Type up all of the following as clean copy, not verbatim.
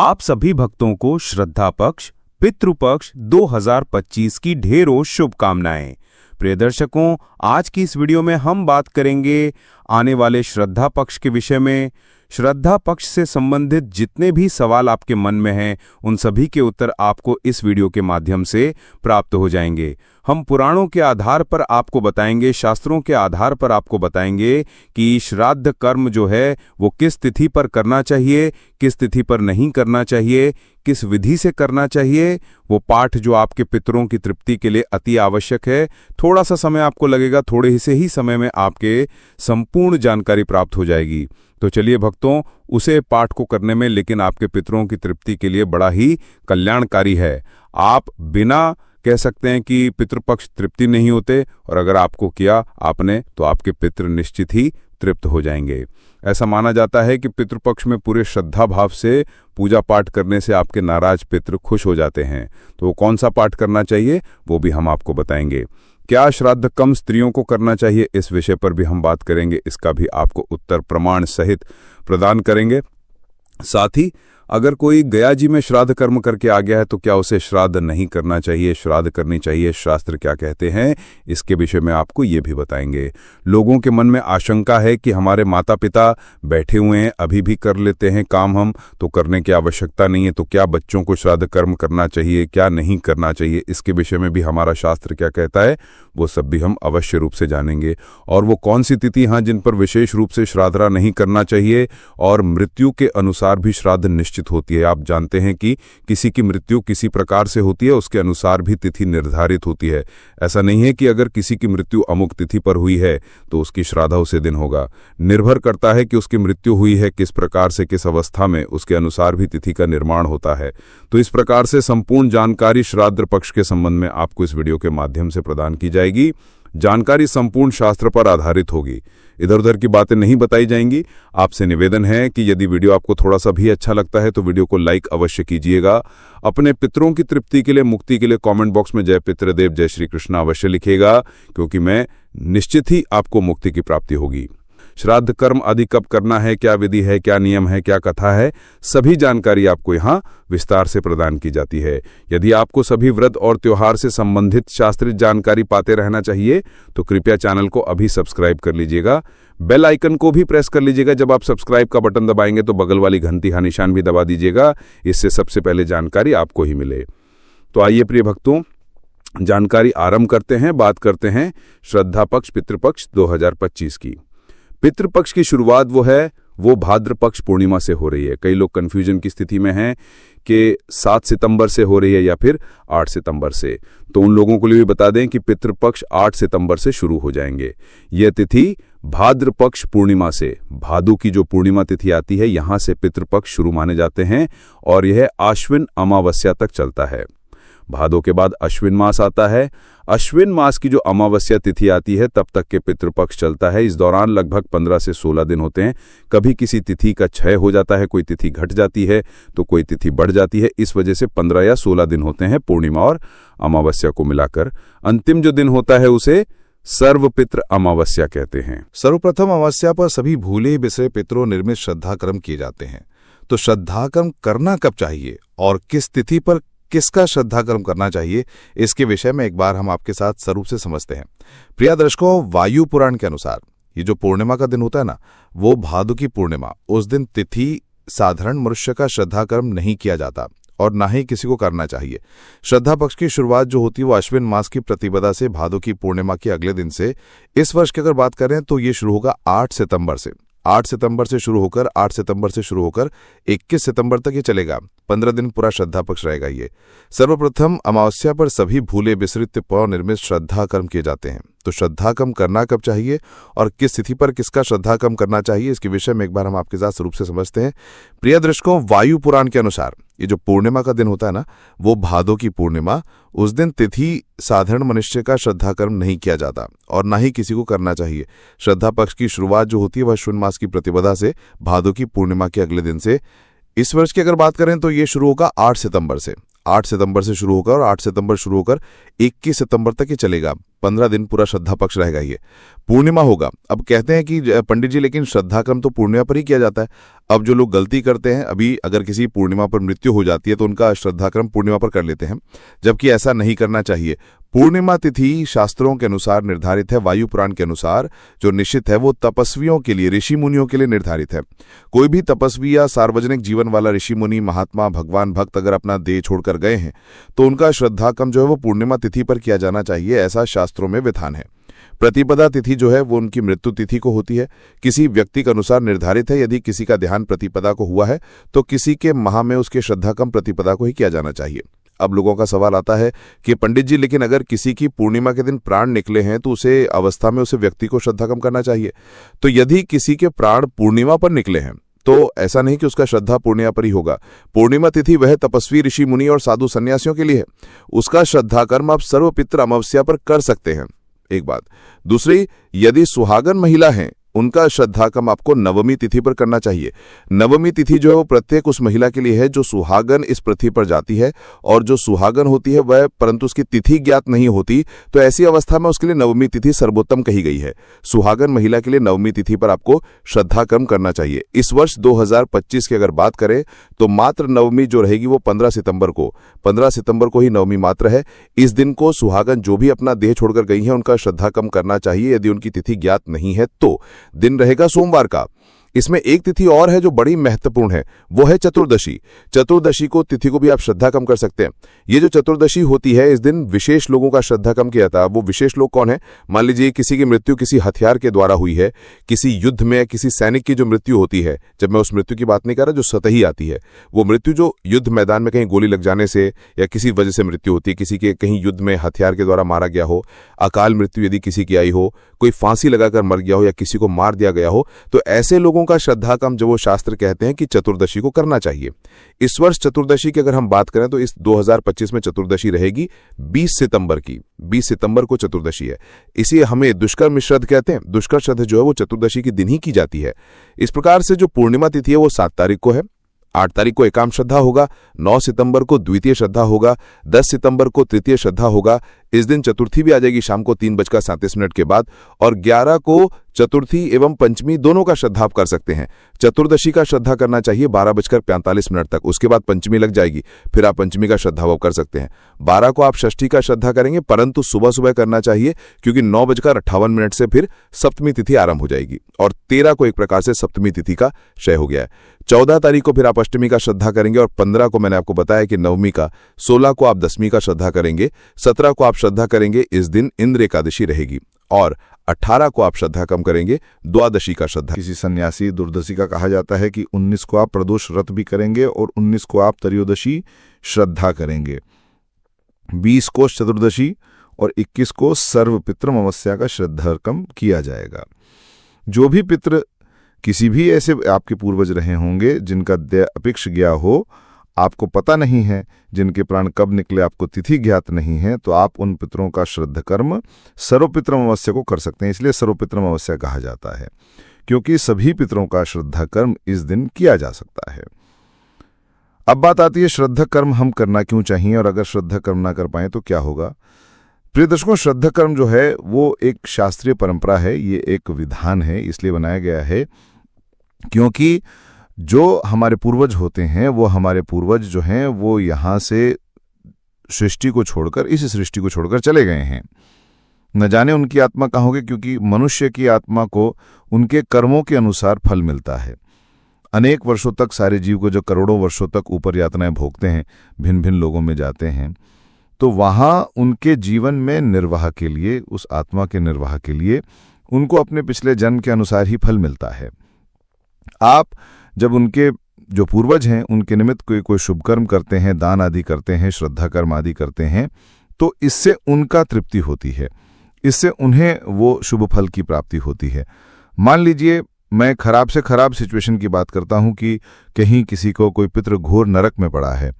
आप सभी भक्तों को श्रद्धा पक्ष पितृपक्ष 2025 की ढेरों शुभकामनाएं। प्रिय दर्शकों, आज की इस वीडियो में हम बात करेंगे आने वाले श्रद्धा पक्ष के विषय में। श्रद्धा पक्ष से संबंधित जितने भी सवाल आपके मन में हैं, उन सभी के उत्तर आपको इस वीडियो के माध्यम से प्राप्त हो जाएंगे। हम पुराणों के आधार पर आपको बताएंगे, शास्त्रों के आधार पर आपको बताएंगे कि श्राद्ध कर्म जो है वो किस तिथि पर करना चाहिए, किस तिथि पर नहीं करना चाहिए, किस विधि से करना चाहिए। वो पाठ जो आपके पितरों की तृप्ति के लिए अति आवश्यक है। थोड़ा सा समय आपको लगेगा, थोड़े से ही समय में आपके संपूर्ण जानकारी प्राप्त हो जाएगी। तो चलिए भक्तों, उसे पाठ को करने में लेकिन आपके पितरों की तृप्ति के लिए बड़ा ही कल्याणकारी है। आप बिना कह सकते हैं कि पितृपक्ष तृप्ति नहीं होते, और अगर आपको किया आपने तो आपके पितृ निश्चित ही तृप्त हो जाएंगे। ऐसा माना जाता है कि पितृपक्ष में पूरे श्रद्धा भाव से पूजा पाठ करने से आपके नाराज पितृ खुश हो जाते हैं। तो वो कौन सा पाठ करना चाहिए वो भी हम आपको बताएंगे। क्या श्राद्ध कम स्त्रियों को करना चाहिए, इस विषय पर भी हम बात करेंगे। इसका भी आपको उत्तर प्रमाण सहित प्रदान करेंगे। साथ ही अगर कोई गया जी में श्राद्ध कर्म करके आ गया है तो क्या उसे श्राद्ध नहीं करना चाहिए, श्राद्ध करनी चाहिए, शास्त्र क्या कहते हैं, इसके विषय में आपको ये भी बताएंगे। लोगों के मन में आशंका है कि हमारे माता पिता बैठे हुए हैं, अभी भी कर लेते हैं काम, हम तो करने की आवश्यकता नहीं है, तो क्या बच्चों को श्राद्ध कर्म करना चाहिए, क्या नहीं करना चाहिए, इसके विषय में भी हमारा शास्त्र क्या कहता है वो सब भी हम अवश्य रूप से जानेंगे। और वो कौन सी तिथि हैं जिन पर विशेष रूप से श्राद्ध नहीं करना चाहिए, और मृत्यु के अनुसार भी श्राद्ध निश्चित होती है। आप जानते हैं कि किसी की मृत्यु किसी प्रकार से होती है, उसके अनुसार भी तिथि निर्धारित होती है। ऐसा नहीं है कि अगर किसी की मृत्यु अमुक तिथि पर हुई है तो उसकी श्राद्ध उसी दिन होगा। निर्भर करता है कि उसकी मृत्यु हुई है किस प्रकार से, किस अवस्था में, उसके अनुसार भी तिथि का निर्माण होता है। तो इस प्रकार से संपूर्ण जानकारी श्राद्ध पक्ष के संबंध में आपको इस वीडियो के माध्यम से प्रदान की जाएगी। जानकारी संपूर्ण शास्त्र पर आधारित होगी, इधर उधर की बातें नहीं बताई जाएंगी। आपसे निवेदन है कि यदि वीडियो आपको थोड़ा सा भी अच्छा लगता है तो वीडियो को लाइक अवश्य कीजिएगा। अपने पितरों की तृप्ति के लिए, मुक्ति के लिए कमेंट बॉक्स में जय पितृदेव, जय श्री कृष्ण अवश्य लिखिएगा, क्योंकि मैं निश्चित ही आपको मुक्ति की प्राप्ति होगी। श्राद्ध कर्म आदि कब करना है, क्या विधि है, क्या नियम है, क्या कथा है, सभी जानकारी आपको यहाँ विस्तार से प्रदान की जाती है। यदि आपको सभी व्रत और त्योहार से संबंधित शास्त्रीय जानकारी पाते रहना चाहिए तो कृपया चैनल को अभी सब्सक्राइब कर लीजिएगा। बेल आइकन को भी प्रेस कर लीजिएगा। जब आप सब्सक्राइब का बटन दबाएंगे तो बगल वाली घंटी का निशान भी दबा दीजिएगा, इससे सबसे पहले जानकारी आपको ही मिले। तो आइए प्रिय भक्तों, जानकारी आरंभ करते हैं। बात करते हैं श्रद्धा पक्ष पितृपक्ष 2025 की। पितृपक्ष की शुरुआत वो भाद्र पक्ष पूर्णिमा से हो रही है। कई लोग कंफ्यूजन की स्थिति में हैं कि 7 सितंबर से हो रही है या फिर 8 सितंबर से। तो उन लोगों के लिए भी बता दें कि पितृपक्ष 8 सितंबर से शुरू हो जाएंगे। यह तिथि भाद्र पक्ष पूर्णिमा से, भादु की जो पूर्णिमा तिथि आती है, यहां से पितृपक्ष शुरू माने जाते हैं और यह आश्विन अमावस्या तक चलता है। भादो के बाद अश्विन मास आता है। अश्विन मास की जो अमावस्या तिथि आती है तब तक के पितृपक्ष चलता है। इस दौरान लगभग 15 से 16 दिन होते हैं। कभी किसी तिथि का क्षय हो जाता है, कोई तिथि घट जाती है तो कोई तिथि बढ़ जाती है। इस वजह से 15 या 16 दिन होते हैं पूर्णिमा और अमावस्या को मिलाकर। अंतिम जो दिन होता है उसे सर्वपितृ अमावस्या कहते हैं। सर्वप्रथम अमावस्या पर सभी भूले बिसरे पितरों निर्मित श्रद्धा कर्म किए जाते हैं। तो श्रद्धा कर्म करना कब चाहिए और किस तिथि पर किसका श्रद्धा कर्म करना चाहिए, इसके विषय में एक बार हम आपके साथ स्वरूप से समझते हैं। प्रिय दर्शकों, वायु पुराण के अनुसार ये जो पूर्णिमा का दिन होता है ना, वो भादु की पूर्णिमा, उस दिन तिथि साधारण मनुष्य का श्रद्धा कर्म नहीं किया जाता और ना ही किसी को करना चाहिए। श्रद्धा पक्ष की शुरुआत जो होती है वो अश्विन मास की प्रतिपदा से भादु की पूर्णिमा के अगले दिन से। इस वर्ष की अगर बात करें तो ये शुरू होगा 8 सितंबर से। 8 सितंबर से शुरू होकर 21 सितंबर तक ये चलेगा। 15 दिन पूरा श्रद्धा पक्ष रहेगा ये। सर्वप्रथम अमावस्या पर सभी भूले विसरित पितरों निर्मित श्रद्धा कर्म किए जाते हैं। तो श्रद्धा कर्म करना कब चाहिए और किस तिथि पर किसका श्रद्धा कर्म करना चाहिए, इसके विषय में एक बार हम आपके साथ रूप से समझते हैं। प्रिय दर्शकों, वायु पुराण के अनुसार ये जो पूर्णिमा का दिन होता है ना, वो भादो की पूर्णिमा, उस दिन तिथि साधारण मनुष्य का श्रद्धा कर्म नहीं किया जाता और ना ही किसी को करना चाहिए। श्रद्धा पक्ष की शुरुआत जो होती है वह अश्विन मास की प्रतिपदा से भादो की पूर्णिमा के अगले दिन से। इस वर्ष की अगर बात करें तो ये शुरू होगा 8 सितंबर से। 8 सितंबर से शुरू होकर और 8 सितंबर शुरू होकर 21 सितंबर तक ये चलेगा। 15 दिन पूरा श्रद्धा पक्ष रहेगा। ये पूर्णिमा होगा। अब कहते हैं कि पंडित जी लेकिन श्रद्धा कर्म तो पूर्णिमा पर ही किया जाता है। अब जो लोग गलती करते हैं, अभी अगर किसी पूर्णिमा पर मृत्यु हो जाती है तो उनका श्रद्धा कर्म पूर्णिमा पर कर लेते हैं, जबकि ऐसा नहीं करना चाहिए। पूर्णिमा तिथि शास्त्रों के अनुसार निर्धारित है, वायु पुराण के अनुसार जो निश्चित है वो तपस्वियों के लिए, ऋषि मुनियों के लिए निर्धारित है। कोई भी तपस्वी या सार्वजनिक जीवन वाला ऋषि मुनि, महात्मा, भगवान भक्त अगर अपना देह छोड़कर गए हैं तो उनका श्रद्धा कर्म जो है वो पूर्णिमा तिथि पर किया जाना चाहिए, ऐसा शास्त्रों में विधान है। प्रतिपदा तिथि जो है वो उनकी मृत्यु तिथि को होती है, किसी व्यक्ति के अनुसार निर्धारित है। यदि किसी का देहांत प्रतिपदा को हुआ है तो किसी के माह में उसके श्रद्धा कर्म प्रतिपदा को ही किया जाना चाहिए। अब लोगों का सवाल आता है कि पंडित जी लेकिन अगर किसी की पूर्णिमा के दिन प्राण निकले हैं तो उसे अवस्था में उसे व्यक्ति को श्रद्धा कर्म करना चाहिए। तो यदि किसी के प्राण पूर्णिमा पर निकले हैं तो ऐसा नहीं कि उसका श्रद्धा पूर्णिमा पर ही होगा। पूर्णिमा तिथि वह तपस्वी, ऋषि मुनि और साधु सन्यासियों के लिए है। उसका श्रद्धा कर्म आप सर्वपित्र अमावस्या पर कर सकते हैं, एक बात। दूसरी, यदि सुहागन महिला हैं उनका श्रद्धा कर्म आपको नवमी तिथि पर करना चाहिए। नवमी तिथि जो है वो प्रत्येक उस महिला के लिए है जो सुहागन इस पृथ्वी पर जाती है, और जो सुहागन होती है वह परंतु उसकी तिथि ज्ञात नहीं होती, तो ऐसी अवस्था में उसके लिए नवमी तिथि सर्वोत्तम कही गई है। सुहागन महिला के लिए नवमी तिथि पर आपको श्रद्धा कर्म करना चाहिए। इस वर्ष 2025 की अगर बात करें तो मात्र नवमी जो रहेगी वो 15 सितंबर को ही नवमी मात्र है। इस दिन को सुहागन जो भी अपना देह छोड़कर गई हैं उनका श्रद्धा कर्म करना चाहिए। यदि उनकी तिथि ज्ञात नहीं है तो दिन रहेगा सोमवार का। इसमें एक तिथि और है जो बड़ी महत्वपूर्ण है, वो है चतुर्दशी। चतुर्दशी को तिथि को भी आप श्रद्धा कर्म कर सकते हैं। ये जो चतुर्दशी होती है इस दिन विशेष लोगों का श्रद्धा कर्म किया जाता है। वो विशेष लोग कौन है? मान लीजिए किसी की मृत्यु किसी हथियार के द्वारा हुई है, किसी युद्ध में किसी सैनिक की जो मृत्यु होती है, जब मैं उस मृत्यु की बात नहीं कर रहा जो सतही आती है, वो मृत्यु जो युद्ध मैदान में कहीं गोली लग जाने से या किसी वजह से मृत्यु होती है, किसी के कहीं युद्ध में हथियार के द्वारा मारा गया हो, अकाल मृत्यु यदि किसी की आई हो, कोई फांसी लगाकर मर गया हो या किसी को मार दिया गया हो, तो ऐसे लोगों का श्रद्धा कर्म जो वो शास्त्र कहते हैं कि चतुर्दशी को करना चाहिए। इस वर्ष चतुर्दशी की अगर हम बात करें तो इस 2025 में चतुर्दशी रहेगी 20 सितंबर की। 20 सितंबर को चतुर्दशी है, इसी हमें दुष्कर्म श्रद्ध कहते हैं। दुष्कर्म श्रद्ध जो है वो चतुर्दशी के दिन ही की जाती है। इस प्रकार से जो पूर्णिमा तिथि है वो 7 तारीख को है, 8 तारीख को एकाम श्रद्धा होगा, 9 सितंबर को द्वितीय श्रद्धा होगा, 10 सितंबर को तृतीय श्रद्धा होगा। इस दिन चतुर्थी भी आ जाएगी शाम को 3:37 के बाद, और 11 को चतुर्थी एवं पंचमी दोनों का श्रद्धा आप कर सकते हैं। चतुर्दशी का श्रद्धा करना चाहिए 12:45 तक, उसके बाद पंचमी लग जाएगी, फिर आप पंचमी का श्रद्धा कर सकते हैं। 12 को आप षष्ठी का श्रद्धा करेंगे, परंतु सुबह सुबह करना चाहिए क्योंकि 9:58 से फिर सप्तमी तिथि आरंभ हो जाएगी, और 13 को एक प्रकार से सप्तमी तिथि का क्षय हो गया है। 14 तारीख को फिर आप अष्टमी का श्रद्धा करेंगे, और 15 को मैंने आपको बताया कि नवमी का, 16 को आप दसवीं का श्रद्धा करेंगे, 17 को आप श्रद्धा करेंगे इस दिन इंद्र एकादशी रहेगी, और 18 को आप श्रद्धा कम करेंगे द्वादशी का श्रद्धा। किसी सन्यासी दुर्दशी का कहा जाता है कि 19 को आप प्रदोष व्रत भी करेंगे और 19 को आप त्रयोदशी श्रद्धा करेंगे, 20 को चतुर्दशी और 21 को सर्वपितृ अमावस्या का श्रद्धा कर्म किया जाएगा। जो भी पितृ किसी भी ऐसे आपके पूर्वज रहे होंगे जिनका देह अपेक्ष गया हो, आपको पता नहीं है, जिनके प्राण कब निकले आपको तिथि ज्ञात नहीं है, तो आप उन पितरों का श्रद्ध कर्म सर्वपितृ अमावस्या को कर सकते हैं। इसलिए सर्वपितृ अमावस्या कहा जाता है, क्योंकि सभी पितरों का श्रद्धा कर्म इस दिन किया जा सकता है। अब बात आती है श्रद्धा कर्म हम करना क्यों चाहिए, और अगर श्रद्धा कर्म ना कर पाए तो क्या होगा। प्रिय दर्शकों, श्रद्धा कर्म जो है वो एक शास्त्रीय परंपरा है, ये एक विधान है, इसलिए बनाया गया है क्योंकि जो हमारे पूर्वज होते हैं, वो हमारे पूर्वज जो हैं वो यहाँ से सृष्टि को छोड़कर, इस सृष्टि को छोड़कर चले गए हैं। न जाने उनकी आत्मा कहाँ होगी, क्योंकि मनुष्य की आत्मा को उनके कर्मों के अनुसार फल मिलता है। अनेक वर्षों तक सारे जीव को जो करोड़ों वर्षों तक ऊपर यातनाएं भोगते हैं, भिन्न भिन्न लोगों में जाते हैं, तो वहाँ उनके जीवन में निर्वाह के लिए, उस आत्मा के निर्वाह के लिए उनको अपने पिछले जन्म के अनुसार ही फल मिलता है। आप जब उनके जो पूर्वज हैं उनके निमित्त कोई शुभ कर्म करते हैं, दान आदि करते हैं, श्रद्धा कर्म आदि करते हैं, तो इससे उनका तृप्ति होती है, इससे उन्हें वो शुभ फल की प्राप्ति होती है। मान लीजिए मैं खराब से खराब सिचुएशन की बात करता हूं कि कहीं किसी को कोई पितृ घोर नरक में पड़ा है,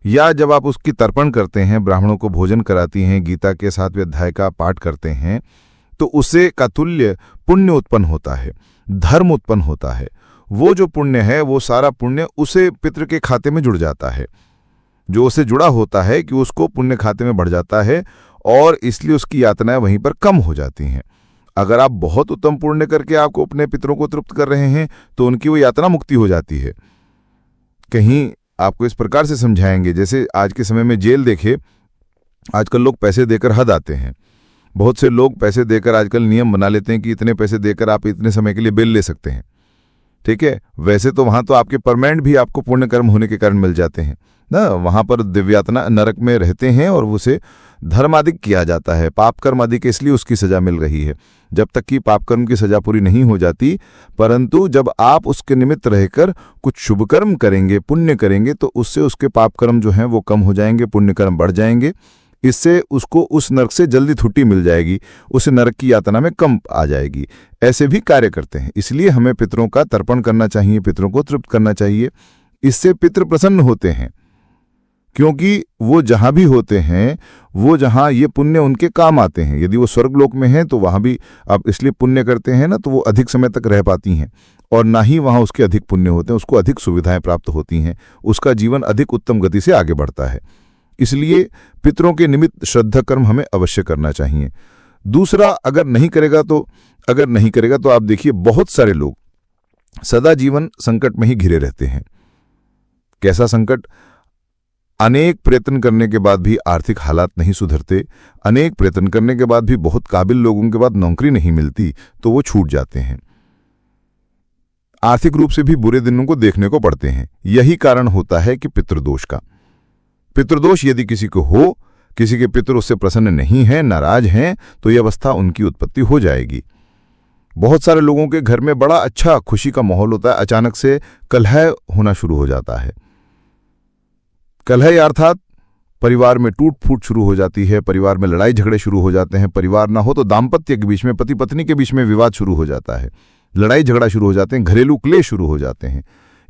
या जब आप उसकी तर्पण करते हैं, ब्राह्मणों को भोजन कराती हैं, गीता के 7वें अध्याय का पाठ करते हैं, तो उससे का तुल्य पुण्य उत्पन्न होता है, धर्म उत्पन्न होता है। वो जो पुण्य है वो सारा पुण्य उसे पितृ के खाते में जुड़ जाता है, जो उसे जुड़ा होता है कि उसको पुण्य खाते में बढ़ जाता है, और इसलिए उसकी यातनाएं वहीं पर कम हो जाती हैं। अगर आप बहुत उत्तम पुण्य करके आपको अपने पितरों को तृप्त कर रहे हैं तो उनकी वो यातना मुक्ति हो जाती है। कहीं आपको इस प्रकार से समझाएंगे, जैसे आज के समय में जेल देखे, आजकल लोग पैसे देकर हद आते हैं। बहुत से लोग पैसे देकर आजकल नियम बना लेते हैं कि इतने पैसे देकर आप इतने समय के लिए बेल ले सकते हैं। ठीक है, वैसे तो वहां तो आपके परमानेंट भी आपको पुण्य कर्म होने के कारण मिल जाते हैं ना, वहां पर दिव्यात्मा नरक में रहते हैं और उसे धर्माधिक किया जाता है, पाप कर्म अधिक, इसलिए उसकी सजा मिल रही है। जब तक कि पाप कर्म की सजा पूरी नहीं हो जाती, परंतु जब आप उसके निमित्त रहकर कुछ शुभ कर्म करेंगे, पुण्य करेंगे, तो उससे उसके पाप कर्म जो हैं वो कम हो जाएंगे, पुण्य कर्म बढ़ जाएंगे। इससे उसको उस नरक से जल्दी छुट्टी मिल जाएगी, उस नरक की यातना में कम आ जाएगी। ऐसे भी कार्य करते हैं। इसलिए हमें पितरों का तर्पण करना चाहिए, पितरों को तृप्त करना चाहिए। इससे पितृ प्रसन्न होते हैं, क्योंकि वो जहां भी होते हैं, वो जहां ये पुण्य उनके काम आते हैं। यदि वो स्वर्गलोक में हैं तो वहां भी आप इसलिए पुण्य करते हैं ना, तो वो अधिक समय तक रह पाती हैं, और ना ही वहां उसके अधिक पुण्य होते हैं, उसको अधिक सुविधाएं प्राप्त होती हैं, उसका जीवन अधिक उत्तम गति से आगे बढ़ता है। इसलिए पितरों के निमित्त श्रद्धा कर्म हमें अवश्य करना चाहिए। दूसरा, अगर नहीं करेगा तो आप देखिए बहुत सारे लोग सदा जीवन संकट में ही घिरे रहते हैं। कैसा संकट? अनेक प्रयत्न करने के बाद भी आर्थिक हालात नहीं सुधरते, अनेक प्रयत्न करने के बाद भी बहुत काबिल लोगों के बाद नौकरी नहीं मिलती, तो वो छूट जाते हैं। आर्थिक रूप से भी बुरे दिनों को देखने को पड़ते हैं। यही कारण होता है कि पितृदोष का। पितृदोष यदि किसी को हो, किसी के पितृ उससे प्रसन्न नहीं हैं, नाराज हैं, तो यह अवस्था उनकी उत्पत्ति हो जाएगी। बहुत सारे लोगों के घर में बड़ा अच्छा खुशी का माहौल होता है, अचानक से कलह होना शुरू हो जाता है। कलह अर्थात परिवार में टूट फूट शुरू हो जाती है, परिवार में लड़ाई झगड़े शुरू हो जाते हैं। परिवार ना हो तो दाम्पत्य के बीच में, पति पत्नी के बीच में विवाद शुरू हो जाता है, लड़ाई झगड़ा शुरू हो जाते हैं, घरेलू क्लेश शुरू हो जाते हैं।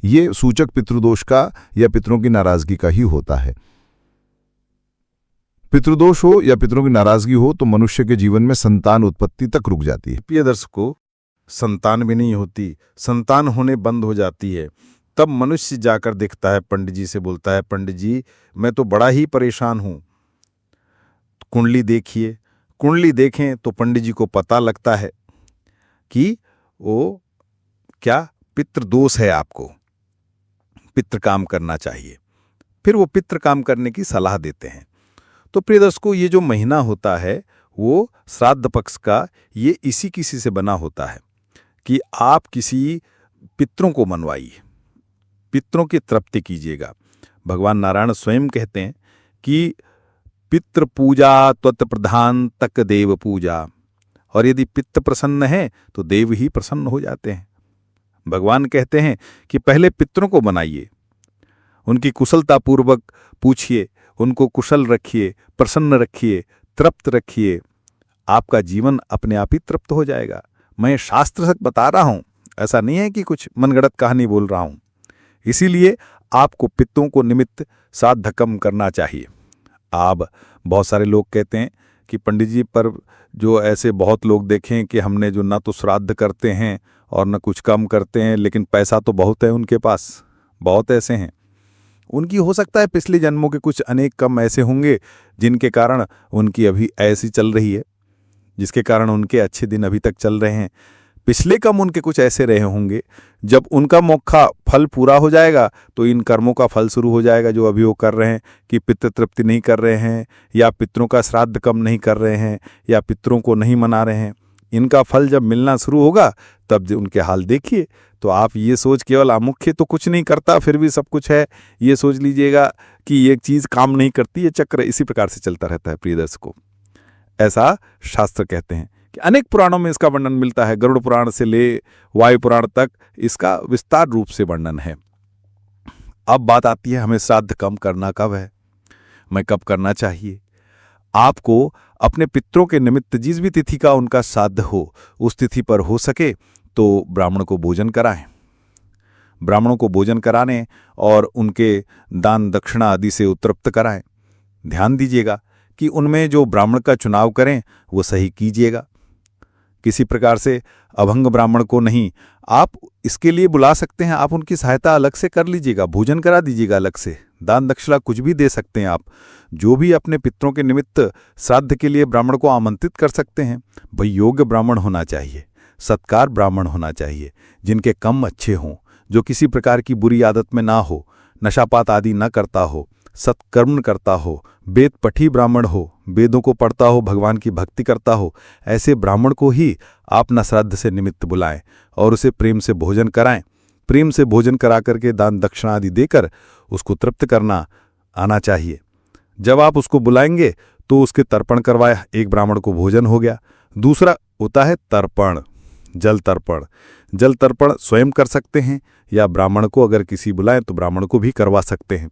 ये सूचक पितृदोष का या पितरों की नाराजगी का ही होता है। पितृदोष हो या पितरों की नाराजगी हो तो मनुष्य के जीवन में संतान उत्पत्ति तक रुक जाती है। प्रिय दर्शकों, संतान भी नहीं होती, संतान होने बंद हो जाती है। तब मनुष्य जाकर देखता है, पंडित जी से बोलता है, पंडित जी मैं तो बड़ा ही परेशान हूं, कुंडली देखिए। कुंडली देखें तो पंडित जी को पता लगता है कि वो क्या पितृदोष है, आपको पितृ काम करना चाहिए। फिर वो पितृ काम करने की सलाह देते हैं। तो प्रिय दर्शकों, ये जो महीना होता है वो श्राद्ध पक्ष का, ये इसी किसी से बना होता है कि आप किसी पितरों को मनवाइए, पितरों की तृप्ति कीजिएगा। भगवान नारायण स्वयं कहते हैं कि पितृ पूजा त्वत् प्रधान तक देव पूजा, और यदि पितृ प्रसन्न है तो देव ही प्रसन्न हो जाते हैं। भगवान कहते हैं कि पहले पितरों को बनाइए, उनकी कुशलता पूर्वक पूछिए, उनको कुशल रखिए, प्रसन्न रखिए, तृप्त रखिए, आपका जीवन अपने आप ही तृप्त हो जाएगा। मैं शास्त्र से बता रहा हूं, ऐसा नहीं है कि कुछ मनगढ़ंत कहानी बोल रहा हूं। इसीलिए आपको पितरों को निमित्त श्राद्ध कर्म करना चाहिए। आप बहुत सारे लोग कहते हैं कि पंडित जी, पर जो ऐसे बहुत लोग देखें कि हमने जो ना तो श्राद्ध करते हैं और न कुछ कम करते हैं, लेकिन पैसा तो बहुत है उनके पास, बहुत ऐसे हैं। उनकी हो सकता है पिछले जन्मों के कुछ अनेक कम ऐसे होंगे जिनके कारण उनकी अभी ऐसी चल रही है, जिसके कारण उनके अच्छे दिन अभी तक चल रहे हैं। पिछले कम उनके कुछ ऐसे रहे होंगे, जब उनका मौका फल पूरा हो जाएगा तो इन कर्मों का फल शुरू हो जाएगा जो अभी वो कर रहे हैं, कि पितृ तृप्ति नहीं कर रहे हैं, या पितरों का श्राद्ध कम नहीं कर रहे हैं, या पितरों को नहीं मना रहे हैं। इनका फल जब मिलना शुरू होगा तब उनके हाल देखिए। तो आप ये सोच, केवल मुख्य तो कुछ नहीं करता फिर भी सब कुछ है, ये सोच लीजिएगा कि ये चीज़ काम नहीं करती, ये चक्र इसी प्रकार से चलता रहता है। प्रिय दर्शकों, ऐसा शास्त्र कहते हैं कि अनेक पुराणों में इसका वर्णन मिलता है। गरुड़ पुराण से ले वायु पुराण तक इसका विस्तार रूप से वर्णन है। अब बात आती है हमें श्राद्ध कम करना कब है, मैं कब करना चाहिए। आपको अपने पितरों के निमित्त जिस भी तिथि का उनका श्राद्ध हो, उस तिथि पर हो सके तो ब्राह्मण को भोजन कराएं। ब्राह्मणों को भोजन कराने और उनके दान दक्षिणा आदि से उत्तृप्त कराएं। ध्यान दीजिएगा कि उनमें जो ब्राह्मण का चुनाव करें वो सही कीजिएगा। किसी प्रकार से अभंग ब्राह्मण को नहीं, आप इसके लिए बुला सकते हैं, आप उनकी सहायता अलग से कर लीजिएगा, भोजन करा दीजिएगा अलग से। दान दक्षिणा कुछ भी दे सकते हैं आप। जो भी अपने पितरों के निमित्त श्राद्ध के लिए ब्राह्मण को आमंत्रित कर सकते हैं। भाई योग्य ब्राह्मण होना चाहिए, सत्कार ब्राह्मण होना चाहिए, जिनके कर्म अच्छे हों, जो किसी प्रकार की बुरी आदत में ना हो, नशापात आदि न करता हो, सत्कर्म करता हो, वेद पठी ब्राह्मण हो, वेदों को पढ़ता हो, भगवान की भक्ति करता हो। ऐसे ब्राह्मण को ही आप न श्राद्ध से निमित्त बुलाएं और उसे प्रेम से भोजन कराएं। प्रेम से भोजन करा करके दान दक्षिणा आदि देकर उसको तृप्त करना आना चाहिए। जब आप उसको बुलाएंगे तो उसके तर्पण करवाया, एक ब्राह्मण को भोजन हो गया। दूसरा होता है तर्पण, जल तर्पण। जल तर्पण स्वयं कर सकते हैं या ब्राह्मण को अगर किसी बुलाएं तो ब्राह्मण को भी करवा सकते हैं।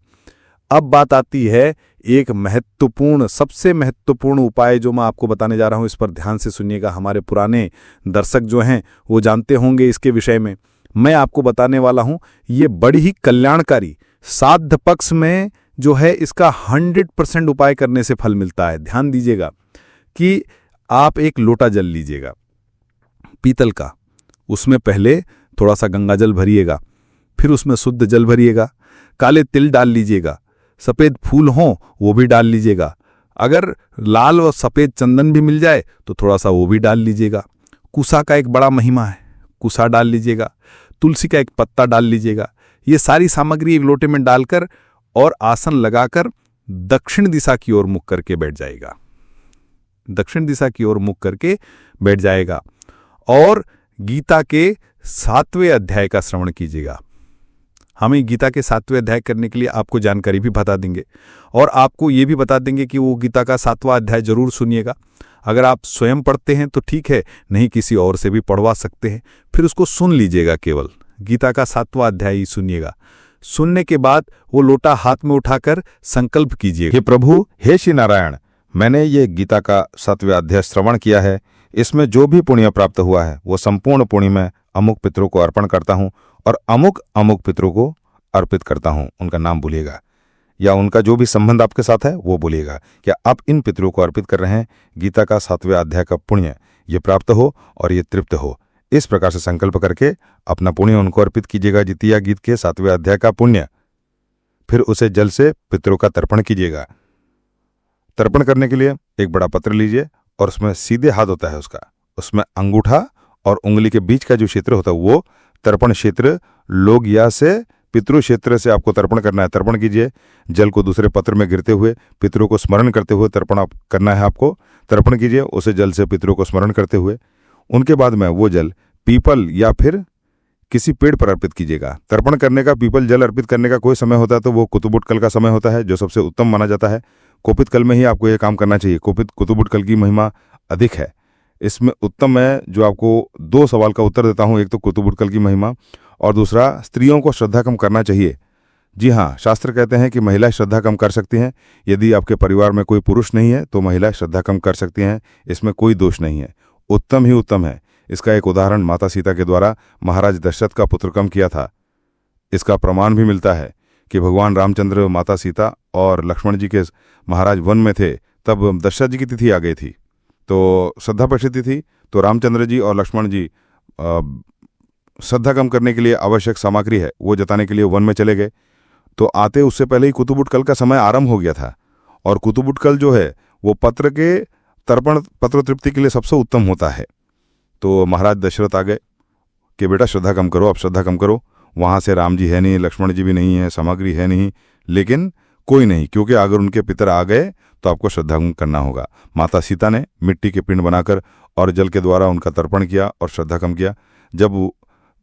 अब बात आती है एक महत्वपूर्ण, सबसे महत्वपूर्ण उपाय जो मैं आपको बताने जा रहा हूं, इस पर ध्यान से सुनिएगा। हमारे पुराने दर्शक जो हैं वो जानते होंगे इसके विषय में। मैं आपको बताने वाला हूं, ये बड़ी ही कल्याणकारी, श्राद्ध पक्ष में जो है इसका 100% उपाय करने से फल मिलता है। ध्यान दीजिएगा कि आप एक लोटा जल लीजिएगा पीतल का, उसमें पहले थोड़ा सा गंगा जल भरिएगा, फिर उसमें शुद्ध जल भरिएगा, काले तिल डाल लीजिएगा, सफ़ेद फूल हों वो भी डाल लीजिएगा, अगर लाल और सफ़ेद चंदन भी मिल जाए तो थोड़ा सा वो भी डाल लीजिएगा। कुसा का एक बड़ा महिमा है, कुसा डाल लीजिएगा, तुलसी का एक पत्ता डाल लीजिएगा। ये सारी सामग्री एक लोटे में डालकर और आसन लगाकर दक्षिण दिशा की ओर मुख करके बैठ जाएगा। दक्षिण दिशा की ओर मुख करके बैठ जाएगा और गीता के 7वें अध्याय का श्रवण कीजिएगा। हमें गीता के 7वें अध्याय करने के लिए आपको जानकारी भी बता देंगे और आपको ये भी बता देंगे कि वो गीता का 7वां अध्याय जरूर सुनिएगा। अगर आप स्वयं पढ़ते हैं तो ठीक है, नहीं किसी और से भी पढ़वा सकते हैं। फिर उसको सुन लीजिएगा, केवल गीता का 7वां अध्याय ही सुनिएगा। सुनने के बाद वो लोटा हाथ में उठाकर संकल्प कीजिएगा। हे प्रभु, हे श्री नारायण, मैंने ये गीता का 7वां अध्याय श्रवण किया है। इसमें जो भी पुण्य प्राप्त हुआ है वो संपूर्ण पुण्य मैं अमुक पितरों को अर्पण करता हूँ और अमुक अमुक पितरों को अर्पित करता हूँ। उनका नाम बोलिएगा या उनका जो भी संबंध आपके साथ है वो बोलिएगा। क्या आप इन पितरों को अर्पित कर रहे हैं? गीता का 7वें अध्याय का पुण्य ये प्राप्त हो और ये तृप्त हो। इस प्रकार से संकल्प करके अपना पुण्य उनको अर्पित कीजिएगा, जितिया गीत के 7वें अध्याय का पुण्य। फिर उसे जल से पितरों का तर्पण कीजिएगा। तर्पण करने के लिए एक बड़ा पत्र लीजिए और उसमें सीधे हाथ होता है उसमें अंगूठा और उंगली के बीच का जो क्षेत्र होता है वो तर्पण क्षेत्र, लोग या से पितृ क्षेत्र से आपको तर्पण करना है। तर्पण कीजिए, जल को दूसरे पत्र में गिरते हुए पितरों को स्मरण करते हुए तर्पण करना है आपको। तर्पण कीजिए उसे जल से पितरों को स्मरण करते हुए। उनके बाद में वो जल पीपल या फिर किसी पेड़ पर अर्पित कीजिएगा। तर्पण करने का, पीपल जल अर्पित करने का कोई समय होता है तो वो कुतुबुटकल का समय होता है, जो सबसे उत्तम माना जाता है। कोपित कल में ही आपको ये काम करना चाहिए। कुतुबुटकल की महिमा अधिक है। इसमें उत्तम मैं जो आपको 2 सवाल का उत्तर देता हूं, एक तो कुतुबुटकल की महिमा और दूसरा स्त्रियों को श्रद्धा कम करना चाहिए। जी हाँ, शास्त्र कहते हैं कि महिला श्रद्धा कम कर सकती हैं। यदि आपके परिवार में कोई पुरुष नहीं है तो महिला श्रद्धा कम कर सकती हैं, इसमें कोई दोष नहीं है, उत्तम ही उत्तम है। इसका एक उदाहरण माता सीता के द्वारा महाराज दशरथ का पुत्रकम किया था। इसका प्रमाण भी मिलता है कि भगवान रामचंद्र, माता सीता और लक्ष्मण जी के महाराज वन में थे, तब दशरथ जी की तिथि आ गई थी, तो श्रद्धा पक्षी थी। तो रामचंद्र जी और लक्ष्मण जी श्रद्धा कम करने के लिए आवश्यक सामग्री है वो जताने के लिए वन में चले गए। तो आते उससे पहले ही कुतुबुटकल का समय आरंभ हो गया था। और कुतुबुटकल जो है वो पत्र के तर्पण, पत्र तृप्ति के लिए सबसे उत्तम होता है। तो महाराज दशरथ आ गए कि बेटा श्रद्धा कम करो, अब श्रद्धा कम करो। वहाँ से राम जी है नहीं, लक्ष्मण जी भी नहीं है, सामग्री है नहीं, लेकिन कोई नहीं, क्योंकि अगर उनके पितर आ गए तो आपको श्रद्धा करना होगा। माता सीता ने मिट्टी के पिंड बनाकर और जल के द्वारा उनका तर्पण किया और श्रद्धा कम किया। जब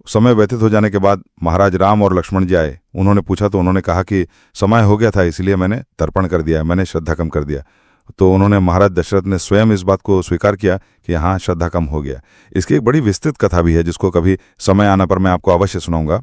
समय व्यतीत हो जाने के बाद महाराज राम और लक्ष्मण जी आए, उन्होंने पूछा तो उन्होंने कहा कि समय हो गया था इसलिए मैंने तर्पण कर दिया, मैंने श्रद्धा कम कर दिया। तो उन्होंने, महाराज दशरथ ने स्वयं इस बात को स्वीकार किया कि हाँ, श्रद्धा कम हो गया। इसकी एक बड़ी विस्तृत कथा भी है जिसको कभी समय आने पर मैं आपको अवश्य सुनाऊंगा।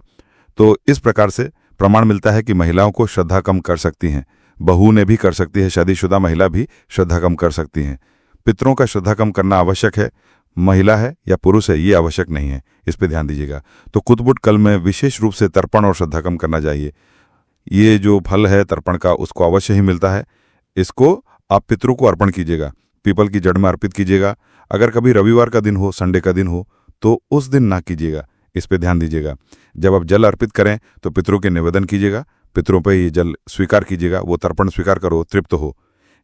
तो इस प्रकार से प्रमाण मिलता है कि महिलाओं को श्रद्धा कम कर सकती हैं, बहू ने भी कर सकती है, शादीशुदा महिला भी श्रद्धा कम कर सकती हैं। पितरों का श्रद्धा कम करना आवश्यक है, महिला है या पुरुष है ये आवश्यक नहीं है, इस पे ध्यान दीजिएगा। तो कुतुबुटकल में विशेष रूप से तर्पण और श्रद्धा कम करना चाहिए। ये जो फल है तर्पण का उसको अवश्य ही मिलता है। इसको आप पितरों को अर्पण कीजिएगा, पीपल की जड़ में अर्पित कीजिएगा। अगर कभी रविवार का दिन हो, संडे का दिन हो तो उस दिन ना कीजिएगा, इस पे ध्यान दीजिएगा। जब आप जल अर्पित करें तो पितरों के निवेदन कीजिएगा, पितरों पर ये जल स्वीकार कीजिएगा, वो तर्पण स्वीकार करो, तृप्त हो।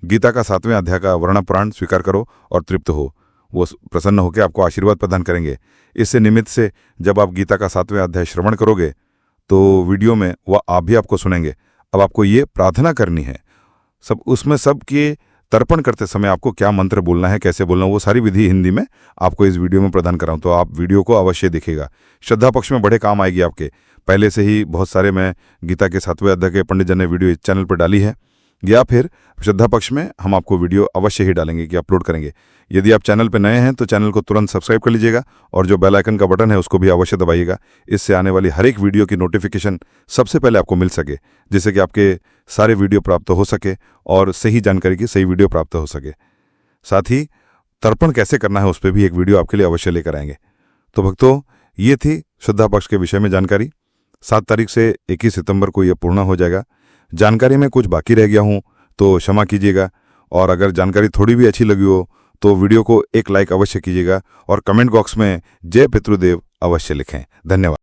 गीता का 7वें अध्याय का वर्ण पुराण स्वीकार करो और तृप्त हो। वो प्रसन्न होकर आपको आशीर्वाद प्रदान करेंगे। इससे निमित्त से जब आप गीता का 7वें अध्याय श्रवण करोगे तो वीडियो में वह आप भी आपको सुनेंगे। अब आपको ये प्रार्थना करनी है, उसमें सबके तर्पण करते समय आपको क्या मंत्र बोलना है, कैसे बोलना है, वो सारी विधि हिंदी में आपको इस वीडियो में प्रदान कराऊं, तो आप वीडियो को अवश्य देखिएगा। श्रद्धा पक्ष में बड़े काम आएगी आपके। पहले से ही बहुत सारे मैं गीता के 7वें अध्याय के पंडित जन ने वीडियो इस चैनल पर डाली है, या फिर श्रद्धा पक्ष में हम आपको वीडियो अवश्य ही डालेंगे कि अपलोड करेंगे। यदि आप चैनल पर नए हैं तो चैनल को तुरंत सब्सक्राइब कर लीजिएगा और जो बेल आइकन का बटन है उसको भी अवश्य दबाइएगा। इससे आने वाली हर एक वीडियो की नोटिफिकेशन सबसे पहले आपको मिल सके, जिससे कि आपके सारे वीडियो प्राप्त हो सके और सही जानकारी की सही वीडियो प्राप्त हो सके। साथ ही तर्पण कैसे करना है उस पर भी एक वीडियो आपके लिए अवश्य लेकर आएंगे। तो भक्तों, ये थी श्रद्धा पक्ष के विषय में जानकारी। 7 तारीख से 21 सितंबर को यह पूर्ण हो जाएगा। जानकारी में कुछ बाकी रह गया हूँ तो क्षमा कीजिएगा, और अगर जानकारी थोड़ी भी अच्छी लगी हो तो वीडियो को एक लाइक अवश्य कीजिएगा और कमेंट बॉक्स में जय पितृदेव अवश्य लिखें। धन्यवाद।